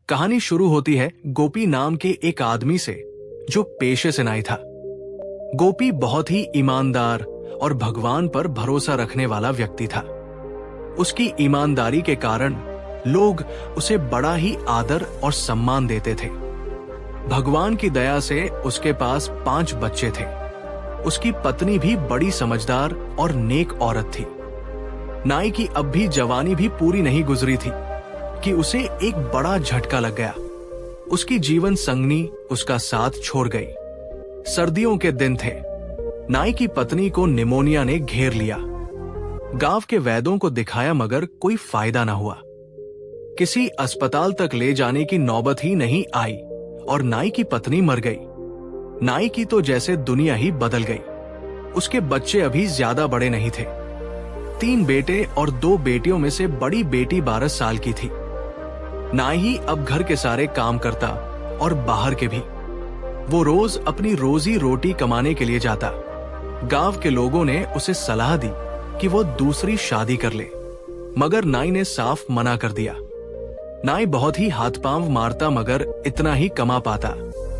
कहानी शुरू होती है गोपी नाम के एक आदमी से जो पेशे से नाई था। गोपी बहुत ही ईमानदार और भगवान पर भरोसा रखने वाला व्यक्ति था। उसकी ईमानदारी के कारण लोग उसे बड़ा ही आदर और सम्मान देते थे। भगवान की दया से उसके पास 5 बच्चे थे। उसकी पत्नी भी बड़ी समझदार और नेक औरत थी। नाई की अब भी जवानी भी पूरी नहीं गुजरी थी कि उसे एक बड़ा झटका लग गया। उसकी जीवन संगनी उसका साथ छोड़ गई। सर्दियों के दिन थे। नाई की पत्नी को निमोनिया ने घेर लिया। गांव के वैद्यों को दिखाया मगर कोई फायदा न हुआ। किसी अस्पताल तक ले जाने की नौबत ही नहीं आई और नाई की पत्नी मर गई। नाई की तो जैसे दुनिया ही बदल गई। उसके बच्चे अभी ज्यादा बड़े नहीं थे। 3 बेटे और 2 बेटियों में से बड़ी बेटी 12 साल की थी। नाई ही अब घर के सारे काम करता और बाहर के भी। वो रोज अपनी रोजी रोटी कमाने के लिए जाता। गांव के लोगों ने उसे सलाह दी कि वो दूसरी शादी कर ले, मगर नाई ने साफ मना कर दिया। नाई बहुत ही हाथ पांव मारता मगर इतना ही कमा पाता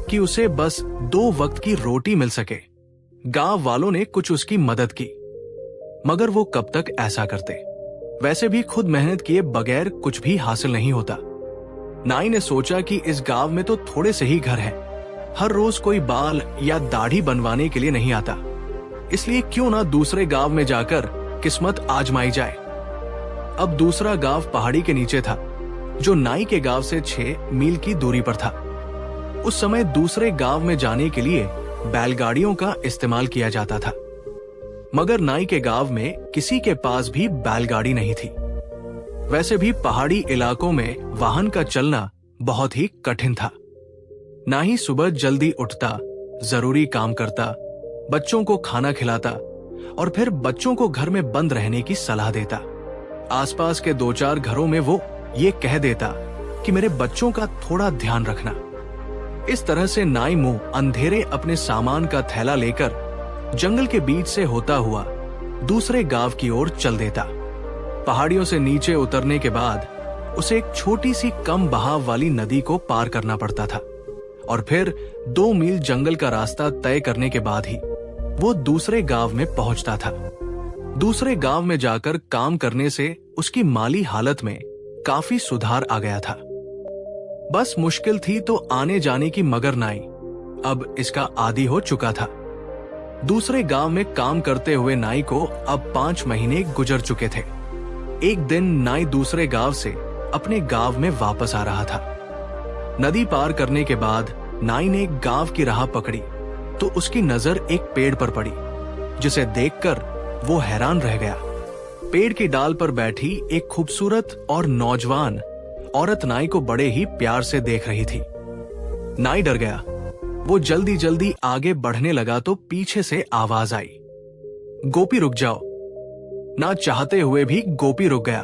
कि उसे बस 2 वक्त की रोटी मिल सके। गांव वालों ने कुछ उसकी मदद की, मगर वो कब तक ऐसा करते। वैसे भी खुद मेहनत किए बगैर कुछ भी हासिल नहीं होता। नाई ने सोचा कि इस गांव में तो थोड़े से ही घर हैं। हर रोज कोई बाल या दाढ़ी बनवाने के लिए नहीं आता, इसलिए क्यों ना दूसरे गांव में जाकर किस्मत आजमाई जाए। अब दूसरा गांव पहाड़ी के नीचे था, जो नाई के गांव से 6 मील की दूरी पर था। उस समय दूसरे गांव में जाने के लिए बैलगाड़ियों का इस्तेमाल किया जाता था, मगर नाई के गांव में किसी के पास भी बैलगाड़ी नहीं थी। वैसे भी पहाड़ी इलाकों में वाहन का चलना बहुत ही कठिन था। नाई सुबह जल्दी उठता, जरूरी काम करता, बच्चों को खाना खिलाता और फिर बच्चों को घर में बंद रहने की सलाह देता। आसपास के 2-4 घरों में वो ये कह देता कि मेरे बच्चों का थोड़ा ध्यान रखना। इस तरह से नाई मुंह अंधेरे अपने सामान का थैला लेकर जंगल के बीच से होता हुआ दूसरे गांव की ओर चल देता। पहाड़ियों से नीचे उतरने के बाद उसे एक छोटी सी कम बहाव वाली नदी को पार करना पड़ता था और फिर 2 मील जंगल का रास्ता तय करने के बाद ही वो दूसरे गांव में पहुंचता था। दूसरे गांव में जाकर काम करने से उसकी माली हालत में काफी सुधार आ गया था। बस मुश्किल थी तो आने जाने की, मगर नाई अब इसका आदी हो चुका था। दूसरे गांव में काम करते हुए नाई को अब 5 महीने गुजर चुके थे। एक दिन नाई दूसरे गांव से अपने गांव में वापस आ रहा था। नदी पार करने के बाद नाई ने एक गांव की राह पकड़ी तो उसकी नजर एक पेड़ पर पड़ी, जिसे देखकर वो हैरान रह गया। पेड़ की डाल पर बैठी एक खूबसूरत और नौजवान औरत नाई को बड़े ही प्यार से देख रही थी। नाई डर गया। वो जल्दी जल्दी आगे बढ़ने लगा तो पीछे से आवाज आई, गोपी रुक जाओ। ना चाहते हुए भी गोपी रुक गया।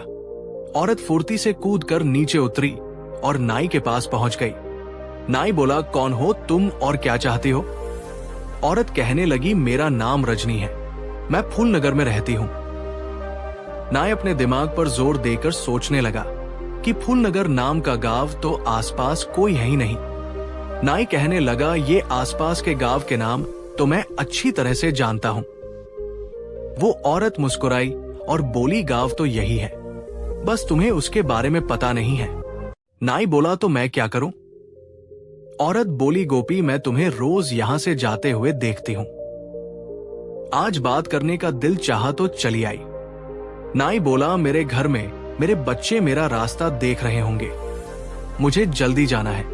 औरत फुर्ती से कूदकर नीचे उतरी और नाई के पास पहुंच गई। नाई बोला, कौन हो तुम और क्या चाहती हो? औरत कहने लगी, मेरा नाम रजनी है, मैं फूलनगर में रहती हूं। नाई अपने दिमाग पर जोर देकर सोचने लगा कि फूलनगर नाम का गांव तो आसपास कोई है ही नहीं। नाई कहने लगा, ये आसपास के गांव के नाम तो मैं अच्छी तरह से जानता हूं। वो औरत मुस्कुराई और बोली, गांव तो यही है, बस तुम्हें उसके बारे में पता नहीं है। नाई बोला, तो मैं क्या करूं? औरत बोली, गोपी मैं तुम्हें रोज यहां से जाते हुए देखती हूं। आज बात करने का दिल चाहा तो चली आई। नाई बोला, मेरे घर में मेरे बच्चे मेरा रास्ता देख रहे होंगे, मुझे जल्दी जाना है,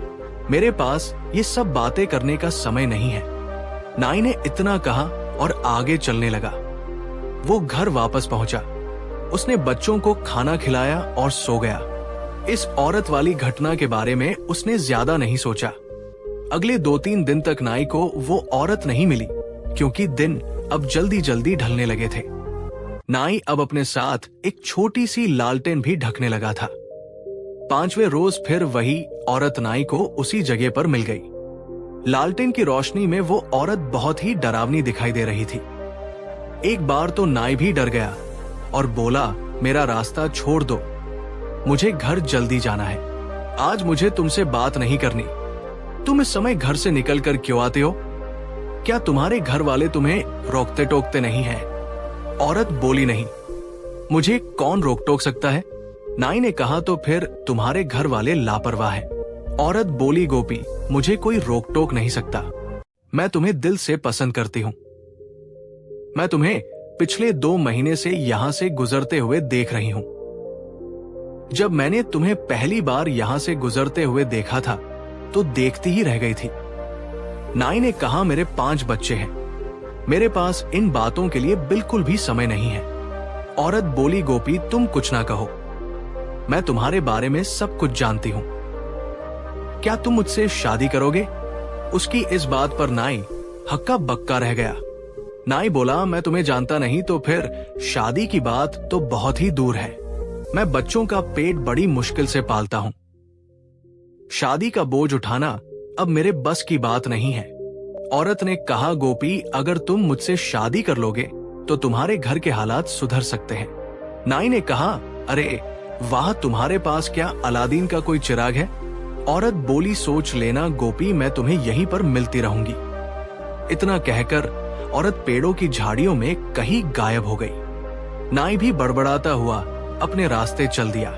मेरे पास ये सब बातें करने का समय नहीं है। नाई ने इतना कहा और आगे चलने लगा। वो घर वापस पहुंचा। उसने बच्चों को खाना खिलाया और सो गया। इस औरत वाली घटना के बारे में उसने ज्यादा नहीं सोचा। अगले 2-3 दिन तक नाई को वो औरत नहीं मिली, क्योंकि दिन अब जल्दी जल्दी ढलने लगे थे। नाई अब अपने साथ एक छोटी सी लालटेन भी ढकने लगा था। 5वें रोज फिर वही औरत नाई को उसी जगह पर मिल गई। लालटेन की रोशनी में वो औरत बहुत ही डरावनी दिखाई दे रही थी। एक बार तो नाई भी डर गया और बोला, मेरा रास्ता छोड़ दो, मुझे घर जल्दी जाना है। आज मुझे तुमसे बात नहीं करनी। तुम इस समय घर से निकल कर क्यों आते हो? क्या तुम्हारे घर वाले तुम्हें रोकते टोकते नहीं हैं? औरत बोली, नहीं, मुझे कौन रोक टोक सकता है? नाई ने कहा, तो फिर तुम्हारे घर वाले लापरवाह हैं। औरत बोली, गोपी, मुझे कोई रोक टोक नहीं सकता। मैं तुम्हें दिल से पसंद करती हूं। मैं तुम्हें पिछले 2 महीने से यहां से गुजरते हुए देख रही हूं। जब मैंने तुम्हें पहली बार यहां से गुजरते हुए देखा था तो देखती ही रह गई थी। नाई ने कहा, मेरे 5 बच्चे हैं। मेरे पास इन बातों के लिए बिल्कुल भी समय नहीं है। औरत बोली, गोपी, तुम कुछ ना कहो। मैं तुम्हारे बारे में सब कुछ जानती हूं। क्या तुम मुझसे शादी करोगे? उसकी इस बात पर नाई हक्का बक्का रह गया। नाई बोला, मैं तुम्हें जानता नहीं तो फिर शादी की बात तो बहुत ही दूर है। मैं बच्चों का पेट बड़ी मुश्किल से पालता हूं। शादी का बोझ उठाना अब मेरे बस की बात नहीं है। औरत ने कहा, गोपी, अगर तुम मुझसे शादी कर लोगे तो तुम्हारे घर के हालात सुधर सकते हैं। नाई ने कहा, अरे वाह, तुम्हारे पास क्या अलादीन का कोई चिराग है? औरत बोली, सोच लेना गोपी, मैं तुम्हें यहीं पर मिलती रहूंगी। इतना कहकर औरत पेड़ों की झाड़ियों में कहीं गायब हो गई। नाई भी बड़बड़ाता हुआ अपने रास्ते चल दिया।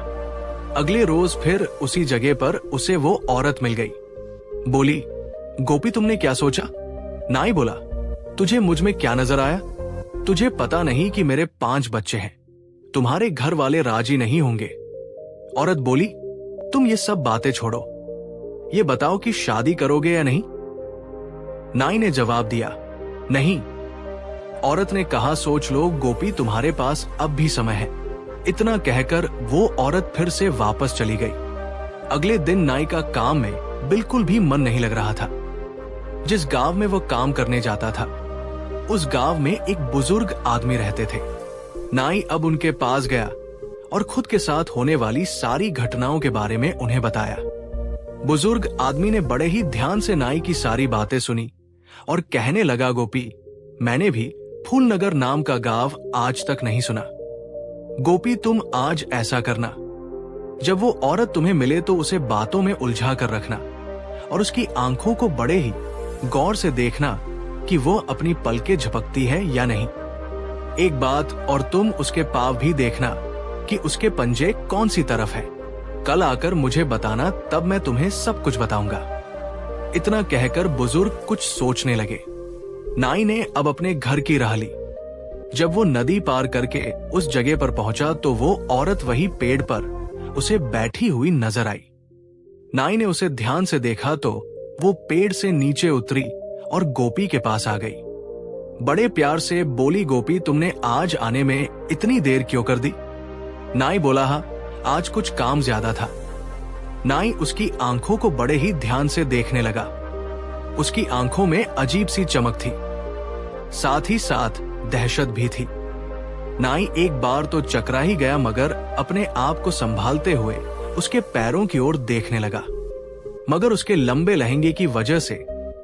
अगले रोज फिर उसी जगह पर उसे वो औरत मिल गई। बोली, गोपी, तुमने क्या सोचा? नाई बोला, तुझे मुझ में क्या नजर आया? तुझे पता नहीं कि मेरे 5 बच्चे हैं। तुम्हारे घर वाले राजी नहीं होंगे। औरत बोली, तुम ये सब बातें छोड़ो, ये बताओ कि शादी करोगे या नहीं? नाई ने जवाब दिया, नहीं। औरत ने कहा, सोच लो गोपी, तुम्हारे पास अब भी समय है। इतना कहकर वो औरत फिर से वापस चली गई। अगले दिन नाई का काम में बिल्कुल भी मन नहीं लग रहा था। जिस गांव में वो काम करने जाता था उस गांव में एक बुजुर्ग आदमी रहते थे। नाई अब उनके पास गया और खुद के साथ होने वाली सारी घटनाओं के बारे में उन्हें बताया। बुजुर्ग आदमी ने बड़े ही ध्यान से नाई की सारी बातें सुनी और कहने लगा, गोपी, मैंने भी फूलनगर नाम का गांव आज तक नहीं सुना। गोपी, तुम आज ऐसा करना, जब वो औरत तुम्हें मिले तो उसे बातों में उलझा कर रखना और उसकी आंखों को बड़े ही गौर से देखना कि वो अपनी पलकें झपकती है या नहीं। एक बात और, तुम उसके पाँव भी देखना कि उसके पंजे कौन सी तरफ है। कल आकर मुझे बताना, तब मैं तुम्हें सब कुछ बताऊंगा। इतना कहकर बुजुर्ग कुछ सोचने लगे। नाई ने अब अपने घर की राह ली। जब वो नदी पार करके उस जगह पर पहुंचा तो वो औरत वही पेड़ पर उसे बैठी हुई नजर आई। नाई ने उसे ध्यान से देखा तो वो पेड़ से नीचे उतरी और गोपी के पास आ गई। बड़े प्यार से बोली, गोपी, तुमने आज आने में इतनी देर क्यों कर दी? नाई बोला, हाँ, आज कुछ काम ज्यादा था। नाई उसकी आंखों को बड़े ही ध्यान से देखने लगा। उसकी आंखों में अजीब सी चमक थी, साथ ही साथ दहशत भी थी। नाई एक बार तो चकरा ही गया, मगर अपने आप को संभालते हुए उसके पैरों की ओर देखने लगा। मगर उसके लंबे लहंगे की वजह से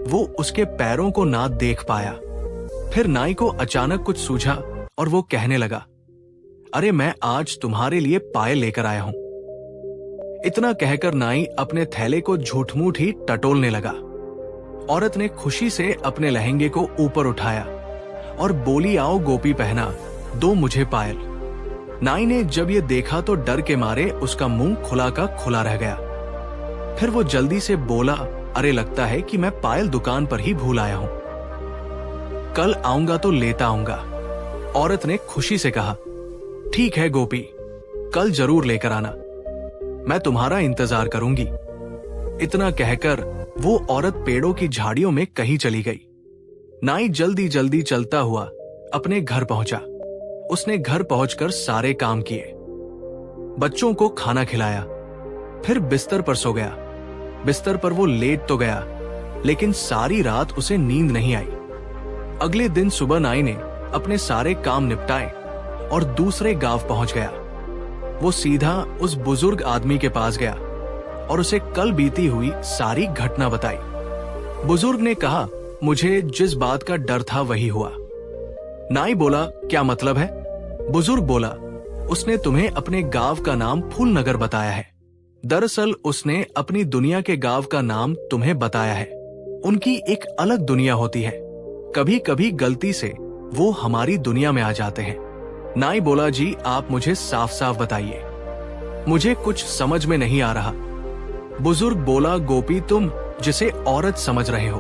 वो उसके पैरों को ना देख पाया। फिर नाई को अचानक कुछ सूझा और वो कहने लगा, अरे मैं आज तुम्हारे लिए पायल लेकर आया हूं। इतना कहकर नाई अपने थैले को झूठ-मूठ ही टटोलने लगा। औरत ने खुशी से अपने लहंगे को ऊपर उठाया और बोली, आओ गोपी, पहना दो मुझे पायल। नाई ने जब ये देखा तो डर के मारे उसका मुंह खुला का खुला रह गया। फिर वो जल्दी से बोला, अरे लगता है कि मैं पायल दुकान पर ही भूल आया हूं, कल आऊंगा तो लेता आऊंगा। औरत ने खुशी से कहा, ठीक है गोपी, कल जरूर लेकर आना, मैं तुम्हारा इंतजार करूंगी। इतना कहकर वो औरत पेड़ों की झाड़ियों में कहीं चली गई। नाई जल्दी जल्दी चलता हुआ अपने घर पहुंचा। उसने घर पहुंचकर सारे काम किए, बच्चों को खाना खिलाया, फिर बिस्तर पर सो गया। बिस्तर पर वो लेट तो गया, लेकिन सारी रात उसे नींद नहीं आई। अगले दिन सुबह नाई ने अपने सारे काम निपटाए और दूसरे गांव पहुंच गया। वो सीधा उस बुजुर्ग आदमी के पास गया और उसे कल बीती हुई सारी घटना बताई। बुजुर्ग ने कहा, मुझे जिस बात का डर था वही हुआ। नाई बोला, क्या मतलब है? बुजुर्ग बोला, उसने तुम्हें अपने गांव का नाम फूलनगर बताया है। दरअसल उसने अपनी दुनिया के गांव का नाम तुम्हें बताया है। उनकी एक अलग दुनिया होती है। कभी कभी गलती से वो हमारी दुनिया में आ जाते हैं। नाई बोला, जी आप मुझे साफ साफ बताइए, मुझे कुछ समझ में नहीं आ रहा। बुजुर्ग बोला, गोपी तुम जिसे औरत समझ रहे हो,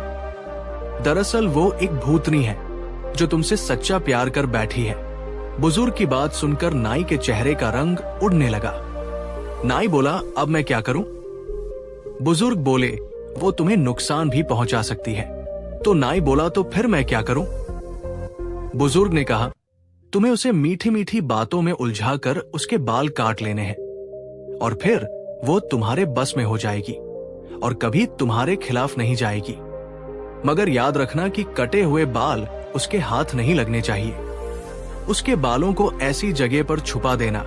दरअसल वो एक भूतनी है जो तुमसे सच्चा प्यार कर बैठी है। बुजुर्ग की बात सुनकर नाई के चेहरे का रंग उड़ने लगा। नाई बोला, अब मैं क्या करूं? बुजुर्ग बोले, वो तुम्हें नुकसान भी पहुंचा सकती है। तो नाई बोला, तो फिर मैं क्या करूं? बुजुर्ग ने कहा, तुम्हें उसे मीठी मीठी बातों में उलझाकर उसके बाल काट लेने हैं और फिर वो तुम्हारे बस में हो जाएगी और कभी तुम्हारे खिलाफ नहीं जाएगी। मगर याद रखना कि कटे हुए बाल उसके हाथ नहीं लगने चाहिए। उसके बालों को ऐसी जगह पर छुपा देना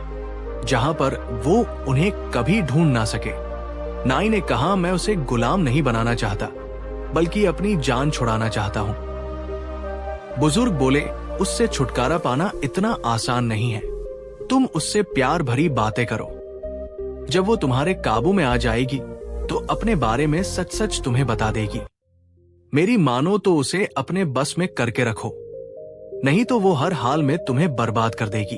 जहां पर वो उन्हें कभी ढूंढ ना सके। नाई ने कहा, मैं उसे गुलाम नहीं बनाना चाहता, बल्कि अपनी जान छुड़ाना चाहता हूं। बुजुर्ग बोले, उससे छुटकारा पाना इतना आसान नहीं है। तुम उससे प्यार भरी बातें करो। जब वो तुम्हारे काबू में आ जाएगी तो अपने बारे में सच सच तुम्हें बता देगी। मेरी मानो तो उसे अपने बस में करके रखो, नहीं तो वो हर हाल में तुम्हें बर्बाद कर देगी।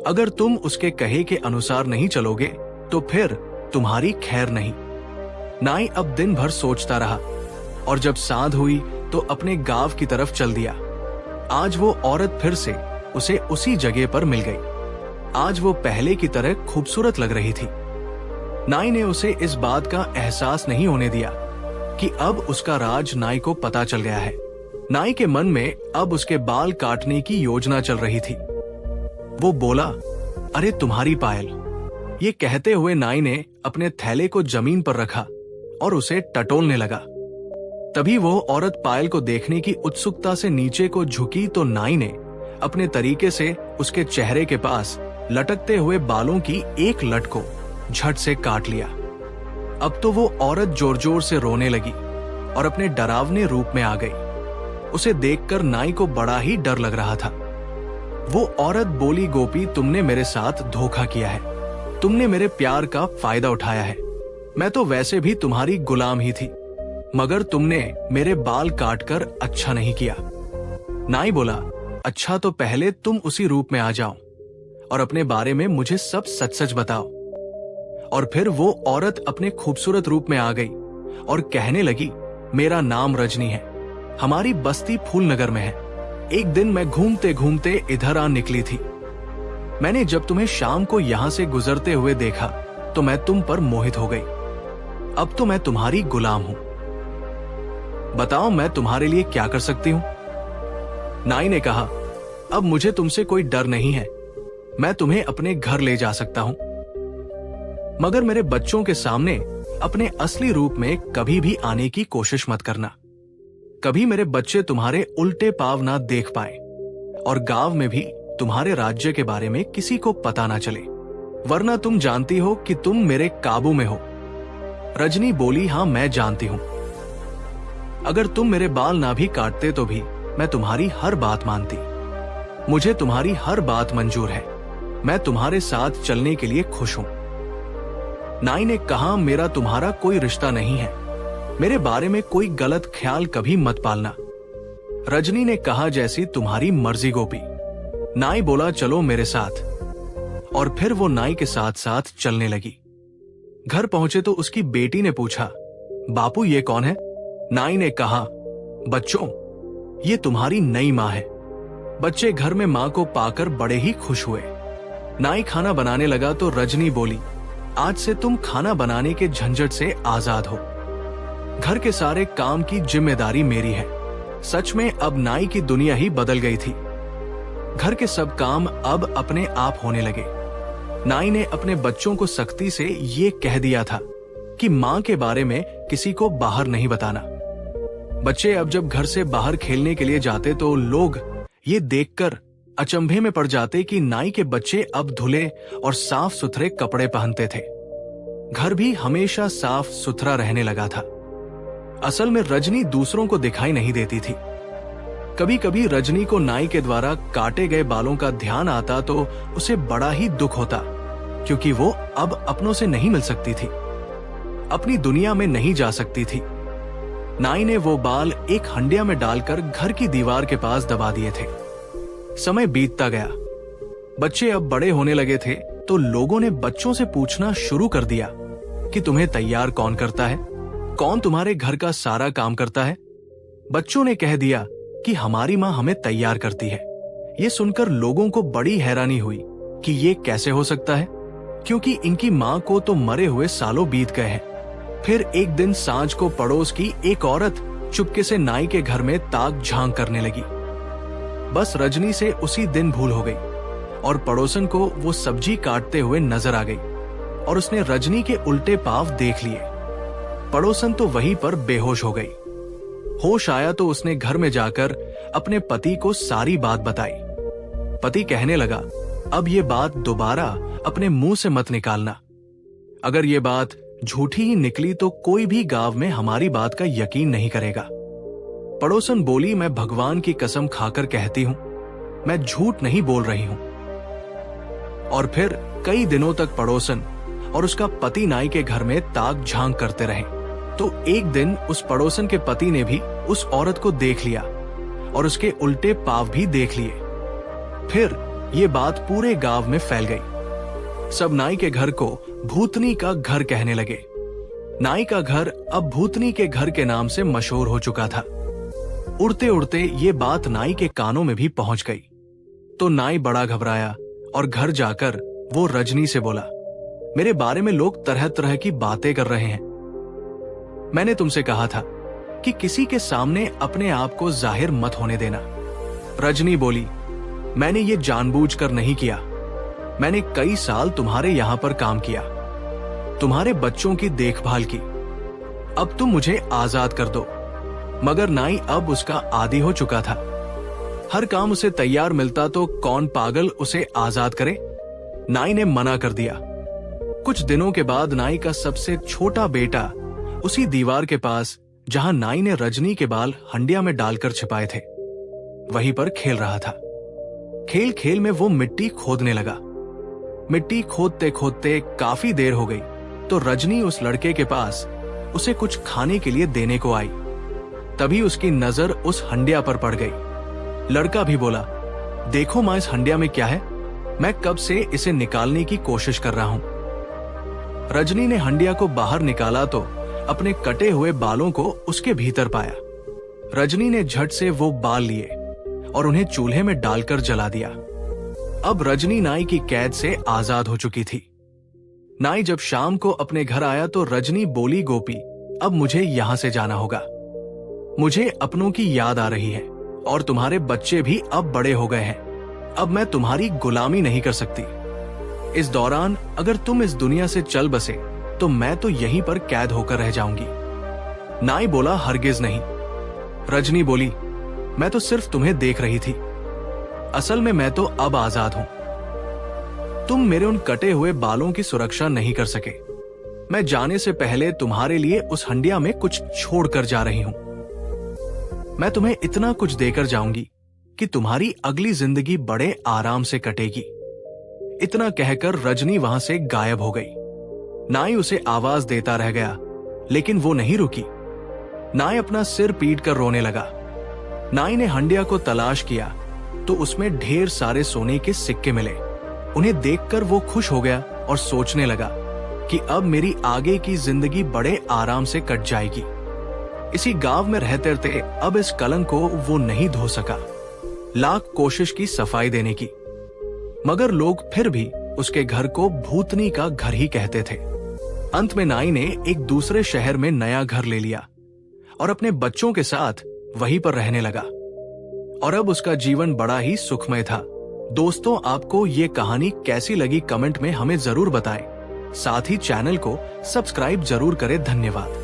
अगर तुम उसके कहे के अनुसार नहीं चलोगे तो फिर तुम्हारी खैर नहीं। नाई अब दिन भर सोचता रहा और जब सांझ हुई तो अपने गांव की तरफ चल दिया। आज वो औरत फिर से उसे उसी जगह पर मिल गई। आज वो पहले की तरह खूबसूरत लग रही थी। नाई ने उसे इस बात का एहसास नहीं होने दिया कि अब उसका राज नाई को पता चल गया है। नाई के मन में अब उसके बाल काटने की योजना चल रही थी। वो बोला, अरे तुम्हारी पायल। ये कहते हुए नाई ने अपने थैले को जमीन पर रखा और उसे टटोलने लगा। तभी वो औरत पायल को देखने की उत्सुकता से नीचे को झुकी तो नाई ने अपने तरीके से उसके चेहरे के पास लटकते हुए बालों की एक लट को झट से काट लिया। अब तो वो औरत जोर जोर से रोने लगी और अपने डरावने रूप में आ गई। उसे देखकर नाई को बड़ा ही डर लग रहा था। वो औरत बोली, गोपी तुमने मेरे साथ धोखा किया है। तुमने मेरे प्यार का फायदा उठाया है। मैं तो वैसे भी तुम्हारी गुलाम ही थी, मगर तुमने मेरे बाल काटकर अच्छा नहीं किया। नाई बोला, अच्छा तो पहले तुम उसी रूप में आ जाओ और अपने बारे में मुझे सब सच सच बताओ। और फिर वो औरत अपने खूबसूरत रूप में आ गई और कहने लगी, मेरा नाम रजनी है, हमारी बस्ती फूलनगर में है। एक दिन मैं घूमते घूमते इधर आ निकली थी। मैंने जब तुम्हें शाम को यहां से गुजरते हुए देखा तो मैं तुम पर मोहित हो गई। अब तो मैं तुम्हारी गुलाम हूं। बताओ मैं तुम्हारे लिए क्या कर सकती हूं? नाई ने कहा, अब मुझे तुमसे कोई डर नहीं है। मैं तुम्हें अपने घर ले जा सकता हूं, मगर मेरे बच्चों के सामने अपने असली रूप में कभी भी आने की कोशिश मत करना। कभी मेरे बच्चे तुम्हारे उल्टे पाव ना देख पाए और गांव में भी तुम्हारे राज्य के बारे में किसी को पता ना चले, वरना तुम जानती हो कि तुम मेरे काबू में हो। रजनी बोली, हाँ मैं जानती हूं। अगर तुम मेरे बाल ना भी काटते तो भी मैं तुम्हारी हर बात मानती। मुझे तुम्हारी हर बात मंजूर है। मैं तुम्हारे साथ चलने के लिए खुश हूं। नाई ने कहा, मेरा तुम्हारा कोई रिश्ता नहीं है। मेरे बारे में कोई गलत ख्याल कभी मत पालना। रजनी ने कहा, जैसी तुम्हारी मर्जी गोपी। नाई बोला, चलो मेरे साथ। और फिर वो नाई के साथ साथ चलने लगी। घर पहुंचे तो उसकी बेटी ने पूछा, बापू ये कौन है? नाई ने कहा, बच्चों ये तुम्हारी नई माँ है। बच्चे घर में माँ को पाकर बड़े ही खुश हुए। नाई खाना बनाने लगा तो रजनी बोली, आज से तुम खाना बनाने के झंझट से आजाद हो। घर के सारे काम की जिम्मेदारी मेरी है। सच में अब नाई की दुनिया ही बदल गई थी। घर के सब काम अब अपने आप होने लगे। नाई ने अपने बच्चों को सख्ती से ये कह दिया था कि माँ के बारे में किसी को बाहर नहीं बताना। बच्चे अब जब घर से बाहर खेलने के लिए जाते तो लोग ये देखकर अचंभे में पड़ जाते कि नाई के बच्चे अब धुले और साफ सुथरे कपड़े पहनते थे। घर भी हमेशा साफ सुथरा रहने लगा था। असल में रजनी दूसरों को दिखाई नहीं देती थी। कभी कभी रजनी को नाई के द्वारा काटे गए बालों का ध्यान आता तो उसे बड़ा ही दुख होता। क्योंकि वो अब अपनों से नहीं मिल सकती थी, अपनी दुनिया में नहीं जा सकती थी। नाई ने वो बाल एक हंडिया में डालकर घर की दीवार के पास दबा दिए थे। समय बीतता गया, बच्चे अब बड़े होने लगे थे, तो लोगों ने बच्चों से पूछना शुरू कर दिया कि तुम्हें तैयार कौन करता है, कौन तुम्हारे घर का सारा काम करता है। बच्चों ने कह दिया कि हमारी माँ हमें तैयार करती है। ये सुनकर लोगों को बड़ी हैरानी हुई कि ये कैसे हो सकता है, क्योंकि इनकी माँ को तो मरे हुए सालों बीत गए हैं। फिर एक दिन सांझ को पड़ोस की एक औरत चुपके से नाई के घर में ताक झांक करने लगी। बस रजनी से उसी दिन भूल हो गई और पड़ोसन को वो सब्जी काटते हुए नजर आ गई और उसने रजनी के उल्टे पांव देख लिए। पड़ोसन तो वहीं पर बेहोश हो गई। होश आया तो उसने घर में जाकर अपने पति को सारी बात बताई। पति कहने लगा, अब ये बात दोबारा अपने मुंह से मत निकालना। अगर ये बात झूठी ही निकली तो कोई भी गांव में हमारी बात का यकीन नहीं करेगा। पड़ोसन बोली, मैं भगवान की कसम खाकर कहती हूं, मैं झूठ नहीं बोल रही हूं। और फिर कई दिनों तक पड़ोसन और उसका पति नाई के घर में ताक झांक करते रहे। तो एक दिन उस पड़ोसन के पति ने भी उस औरत को देख लिया और उसके उल्टे पांव भी देख लिए। फिर ये बात पूरे गांव में फैल गई। सब नाई के घर को भूतनी का घर कहने लगे। नाई का घर अब भूतनी के घर के नाम से मशहूर हो चुका था। उड़ते उड़ते ये बात नाई के कानों में भी पहुंच गई। तो नाई बड़ा घबराया और घर जाकर वो रजनी से बोला, मेरे बारे में लोग तरह तरह की बातें कर रहे हैं। मैंने तुमसे कहा था कि किसी के सामने अपने आप को जाहिर मत होने देना। रजनी बोली, मैंने ये जानबूझकर नहीं किया। मैंने कई साल तुम्हारे यहां पर काम किया, तुम्हारे बच्चों की देखभाल की। अब तुम मुझे आजाद कर दो। मगर नाई अब उसका आदी हो चुका था। हर काम उसे तैयार मिलता तो कौन पागल उसे आजाद करे। नाई ने मना कर दिया। कुछ दिनों के बाद नाई का सबसे छोटा बेटा उसी दीवार के पास, जहां नाई ने रजनी के बाल हंडिया में डालकर छिपाए थे, वहीं पर खेल रहा था। खेल खेल में वो मिट्टी खोदने लगा। मिट्टी खोदते खोदते काफी देर हो गई तो रजनी उस लड़के के पास उसे कुछ खाने के लिए देने को आई। तभी उसकी नजर उस हंडिया पर पड़ गई। लड़का भी बोला, देखो मां, इस हंडिया में क्या है, मैं कब से इसे निकालने की कोशिश कर रहा हूं। रजनी ने हंडिया को बाहर निकाला तो अपने कटे हुए बालों को उसके भीतर पाया। रजनी ने झट से वो बाल लिए और उन्हें चूल्हे में डालकर जला दिया। अब रजनी नाई की कैद से आजाद हो चुकी थी। नाई जब शाम को अपने घर आया तो रजनी बोली, गोपी, अब मुझे यहां से जाना होगा। मुझे अपनों की याद आ रही है और तुम्हारे बच्चे भी अब बड़े हो गए हैं। अब मैं तुम्हारी गुलामी नहीं कर सकती। इस दौरान अगर तुम इस दुनिया से चल बसे तो मैं तो यहीं पर कैद होकर रह जाऊंगी। नाई बोला, हरगिज नहीं। रजनी बोली, मैं तो सिर्फ तुम्हें देख रही थी। असल में मैं तो अब आजाद हूं। तुम मेरे उन कटे हुए बालों की सुरक्षा नहीं कर सके। मैं जाने से पहले तुम्हारे लिए उस हंडिया में कुछ छोड़कर जा रही हूं। मैं तुम्हें इतना कुछ देकर जाऊंगी कि तुम्हारी अगली जिंदगी बड़े आराम से कटेगी। इतना कहकर रजनी वहां से गायब हो गई। नाई उसे आवाज देता रह गया, लेकिन वो नहीं रुकी। नाई अपना सिर पीट कर रोने लगा। नाई ने हंडिया को तलाश किया तो उसमें ढेर सारे सोने के सिक्के मिले। उन्हें देखकर वो खुश हो गया और सोचने लगा कि अब मेरी आगे की जिंदगी बड़े आराम से कट जाएगी। इसी गांव में रहते रहते अब इस कलंक को वो नहीं धो सका। लाख कोशिश की सफाई देने की, मगर लोग फिर भी उसके घर को भूतनी का घर ही कहते थे। अंत में नाई ने एक दूसरे शहर में नया घर ले लिया और अपने बच्चों के साथ वहीं पर रहने लगा। और अब उसका जीवन बड़ा ही सुखमय था। दोस्तों, आपको ये कहानी कैसी लगी कमेंट में हमें जरूर बताएं। साथ ही चैनल को सब्सक्राइब जरूर करें। धन्यवाद।